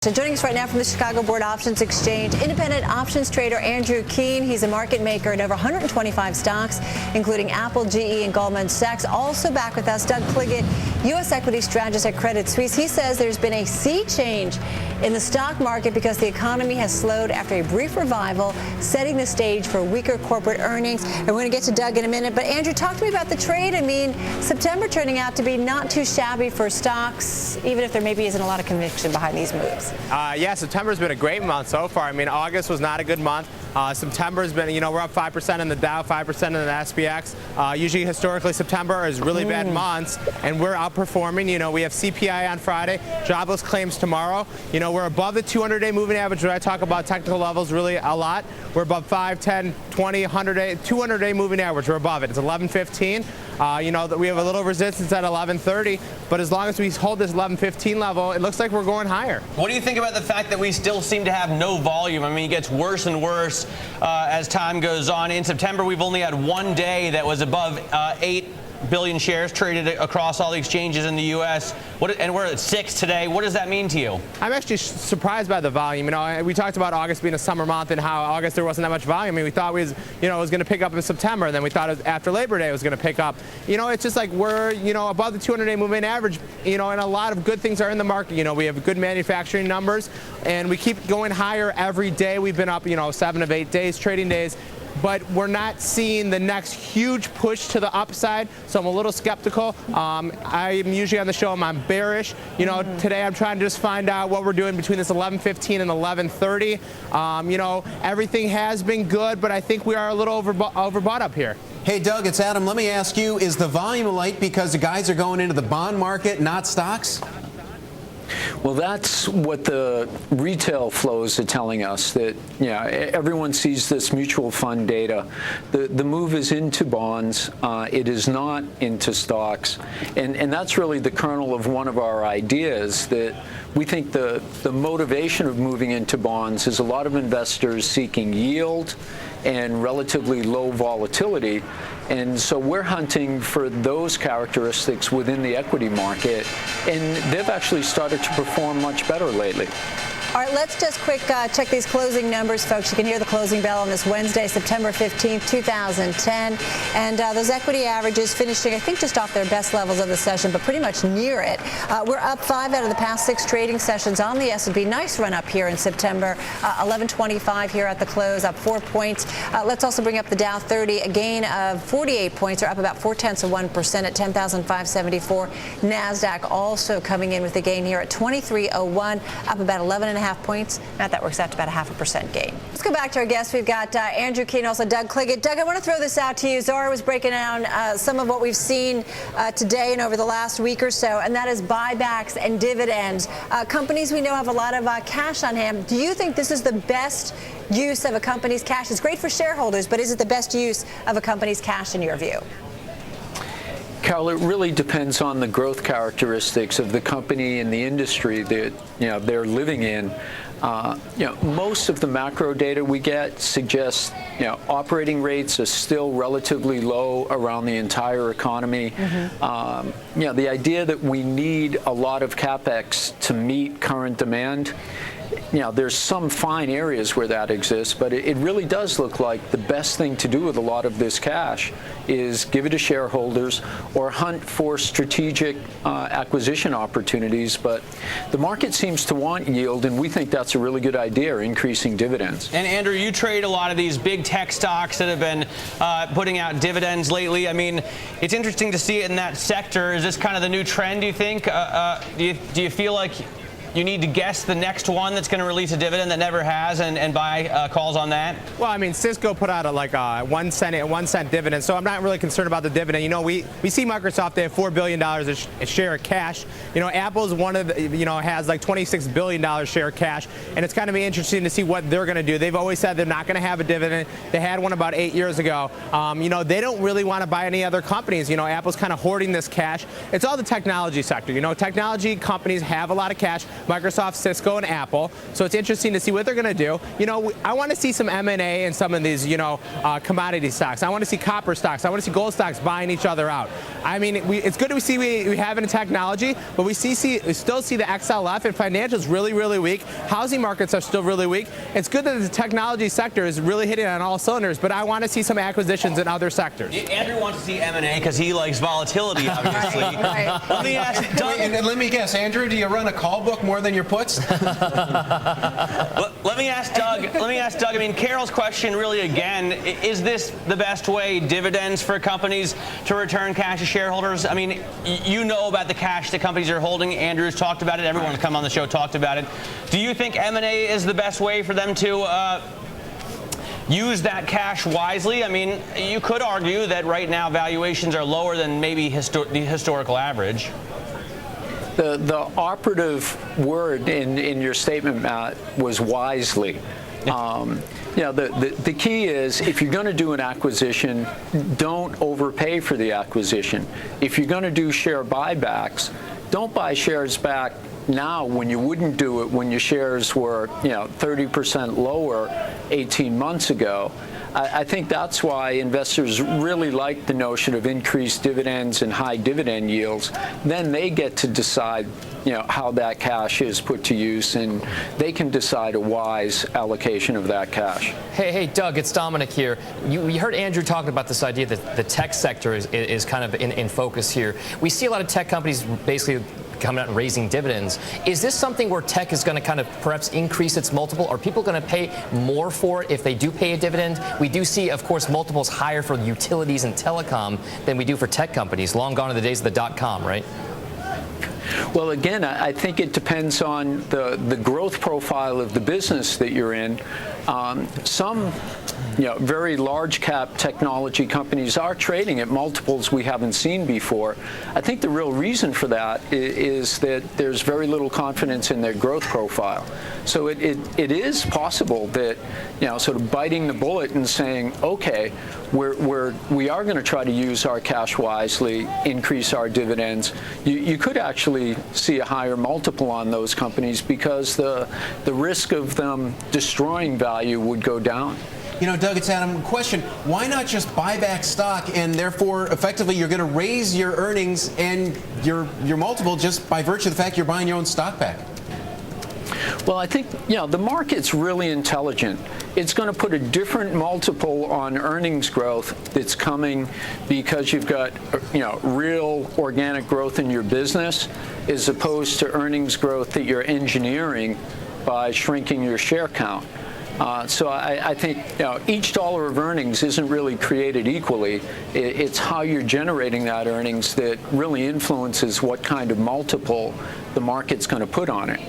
So joining us right now from the Chicago Board Options Exchange, independent options trader Andrew Keene. He's a market maker in over 125 stocks, including Apple, GE, and Goldman Sachs. Also back with us, Doug Cliggott, U.S. equity strategist at Credit Suisse. He says there's been a sea change in the stock market because the economy has slowed after a brief revival, setting the stage for weaker corporate earnings. And we're going to get to Doug in a minute. But Andrew, talk to me about the trade. I mean, September turning out to be not too shabby for stocks, even if there maybe isn't a lot of conviction behind these moves. Yeah, September's been a great month so far. I mean, August was not a good month. September's been, we're up 5% in the Dow, 5% in the SPX. Usually, historically, September is really bad months, and we're outperforming. We have CPI on Friday, jobless claims tomorrow. We're above the 200-day moving average, where I talk about technical levels really a lot. We're above 5, 10, 20, 100-day, 200-day moving average. We're above it. It's 11.15. We have a little resistance at 11.30, but as long as we hold this 11.15 level, it looks like we're going higher. What do you think about the fact that we still seem to have no volume? I mean, it gets worse and worse as time goes on. In September, we've only had one day that was above 8 billion shares traded across all the exchanges in the U.S. And we're at 6 today. What does that mean to you? I'm actually surprised by the volume. We talked about August being a summer month and how August there wasn't that much volume. I mean, we thought it was going to pick up in September, and then we thought after Labor Day it was going to pick up. It's just like we're, above the 200-day moving average, and a lot of good things are in the market. We have good manufacturing numbers, and we keep going higher every day. We've been up, 7 of 8 days, trading days. But we're not seeing the next huge push to the upside, so I'm a little skeptical. I'm usually on the show, I'm bearish. Today I'm trying to just find out what we're doing between this 11.15 and 11.30. Everything has been good, but I think we are a little overbought up here. Hey, Doug, it's Adam. Let me ask you, is the volume light because the guys are going into the bond market, not stocks? Well, that's what the retail flows are telling us, that everyone sees this mutual fund data. The move is into bonds. It is not into stocks. And that's really the kernel of one of our ideas, that we think the motivation of moving into bonds is a lot of investors seeking yield and relatively low volatility. And so we're hunting for those characteristics within the equity market, and they've actually started to perform much better lately. All right, let's just check these closing numbers, folks. You can hear the closing bell on this Wednesday, September 15th, 2010. And those equity averages finishing, I think, just off their best levels of the session, but pretty much near it. We're up 5 out of the past 6 trading sessions on the S&P. Nice run up here in September. 11.25 here at the close, up 4 points. Let's also bring up the Dow 30, a gain of 48 points, or up about 0.4% at 10,574. NASDAQ also coming in with a gain here at 2301, up about 11.5 points. Matt, that works out to about a 0.5% gain. Let's go back to our guests. We've got Andrew Keene, also Doug Cliggott. Doug, I want to throw this out to you. Zara was breaking down some of what we've seen today and over the last week or so, and that is buybacks and dividends. Companies we know have a lot of cash on hand. Do you think this is the best use of a company's cash? It's great for shareholders, but is it the best use of a company's cash in your view? Carol, it really depends on the growth characteristics of the company and the industry that they're living in. Most of the macro data we get suggests operating rates are still relatively low around the entire economy. The idea that we need a lot of capex to meet current demand, there's some fine areas where that exists, but it really does look like the best thing to do with a lot of this cash is give it to shareholders or hunt for strategic acquisition opportunities. But the market seems to want yield, and we think that's a really good idea, increasing dividends. And Andrew, you trade a lot of these big tech stocks that have been putting out dividends lately. I mean, it's interesting to see it in that sector. Is this kind of the new trend, do you think? Do you feel like you need to guess the next one that's going to release a dividend that never has and buy calls on that? Well, I mean, Cisco put out a 1 cent dividend, so I'm not really concerned about the dividend. We see Microsoft, they have $4 billion a share of cash. Apple's one of the, has like $26 billion share of cash, and it's kind of interesting to see what they're going to do. They've always said they're not going to have a dividend. They had one about 8 years ago. They don't really want to buy any other companies. Apple's kind of hoarding this cash. It's all the technology sector. Technology companies have a lot of cash. Microsoft, Cisco, and Apple. So it's interesting to see what they're going to do. I want to see some M&A in some of these, commodity stocks. I want to see copper stocks. I want to see gold stocks buying each other out. I mean, it's good to see we have it in technology, but we still see the XLF and financials really, really weak. Housing markets are still really weak. It's good that the technology sector is really hitting on all cylinders, but I want to see some acquisitions in other sectors. Andrew wants to see M&A because he likes volatility, obviously. Right. Let me ask Doug. Let me guess, Andrew, do you run a call book more than your puts? Let me ask Doug. I mean, Carol's question really again, is this the best way, dividends for companies to return cash to shareholders? I mean, you know about the cash that companies are holding. Andrew's talked about it. Everyone's come on the show talked about it. Do you think M&A is the best way for them to use that cash wisely? I mean, you could argue that right now valuations are lower than maybe the historical average. The operative word in your statement, Matt, was wisely. The key is, if you're going to do an acquisition, don't overpay for the acquisition. If you're going to do share buybacks, don't buy shares back now when you wouldn't do it when your shares were 30% lower 18 months ago. I think that's why investors really like the notion of increased dividends and high dividend yields. Then they get to decide how that cash is put to use, and they can decide a wise allocation of that cash. Hey, Doug, it's Dominic here. You heard Andrew talking about this idea that the tech sector is kind of in focus here. We see a lot of tech companies basically coming out and raising dividends. Is this something where tech is going to kind of perhaps increase its multiple? Are people going to pay more for it if they do pay a dividend? We do see, of course, multiples higher for utilities and telecom than we do for tech companies. Long gone are the days of the .com, right? Well, again, I think it depends on the growth profile of the business that you're in. Some very large cap technology companies are trading at multiples we haven't seen before. I think the real reason for that is that there's very little confidence in their growth profile. So it is possible that, sort of biting the bullet and saying, okay, we are going to try to use our cash wisely, increase our dividends. You could actually see a higher multiple on those companies because the risk of them destroying value would go down. Doug, it's Adam. Question, why not just buy back stock and therefore effectively you're going to raise your earnings and your multiple just by virtue of the fact you're buying your own stock back? Well, I think, the market's really intelligent. It's going to put a different multiple on earnings growth that's coming because you've got, real organic growth in your business as opposed to earnings growth that you're engineering by shrinking your share count. So I think each dollar of earnings isn't really created equally. It's how you're generating that earnings that really influences what kind of multiple the market's going to put on it.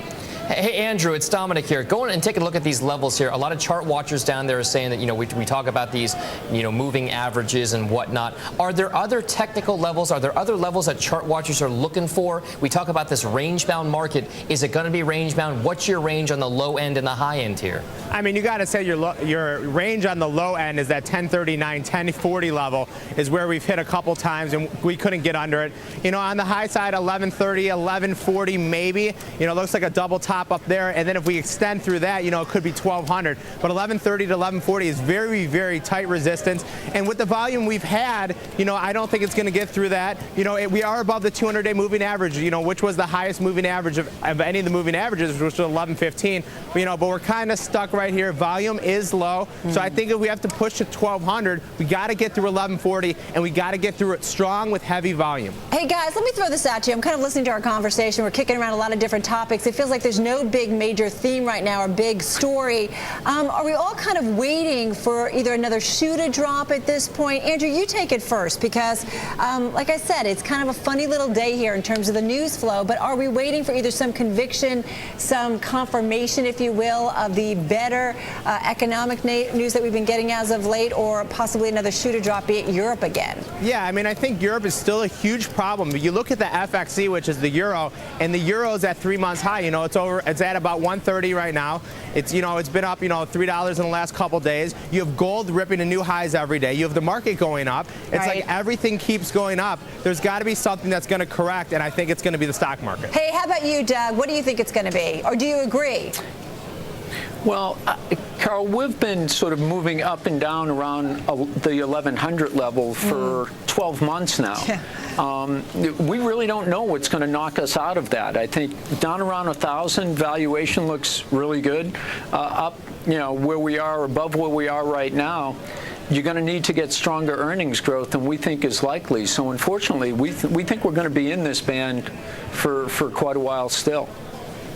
Hey, Andrew, it's Dominic here. Going and taking a look at these levels here. A lot of chart watchers down there are saying that, we talk about these, moving averages and whatnot. Are there other technical levels? Are there other levels that chart watchers are looking for? We talk about this range-bound market. Is it going to be range-bound? What's your range on the low end and the high end here? I mean, you got to say your range on the low end is that 1039, 1040 level is where we've hit a couple times and we couldn't get under it. On the high side, 1130, 1140 maybe. Looks like a double top up there, and then if we extend through that, it could be 1200. But 1130 to 1140 is very, very tight resistance. And with the volume we've had, I don't think it's going to get through that. We are above the 200-day moving average, which was the highest moving average of any of the moving averages, which was 1115. But we're kind of stuck right here. Volume is low. So I think if we have to push to 1200, we got to get through 1140, and we got to get through it strong with heavy volume. Hey, guys, let me throw this at you. I'm kind of listening to our conversation. We're kicking around a lot of different topics. It feels like there's no big major theme right now or big story. Are we all kind of waiting for either another shoe to drop at this point? Andrew, you take it first because, like I said, it's kind of a funny little day here in terms of the news flow, but are we waiting for either some conviction, some confirmation, if you will, of the better economic news that we've been getting as of late, or possibly another shoe to drop, be it Europe again? Yeah, I mean, I think Europe is still a huge problem. You look at the FXE, which is the euro, and the euro is at 3 months high. It's over It's at about 130 right now. It's it's been up $3 in the last couple days. You have gold ripping to new highs every day. You have the market going up. It's like everything keeps going up. There's got to be something that's going to correct, and I think it's going to be the stock market. Hey, how about you, Doug? What do you think it's going to be, or do you agree? Well, Carol, we've been sort of moving up and down around the 1100 level for 12 months now. We really don't know what's going to knock us out of that. I think down around 1,000, valuation looks really good. Up, where we are, above where we are right now, you're going to need to get stronger earnings growth than we think is likely. So unfortunately, we think we're going to be in this band for quite a while still.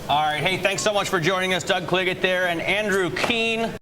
All right. Hey, thanks so much for joining us, Doug Cliggott there and Andrew Keene.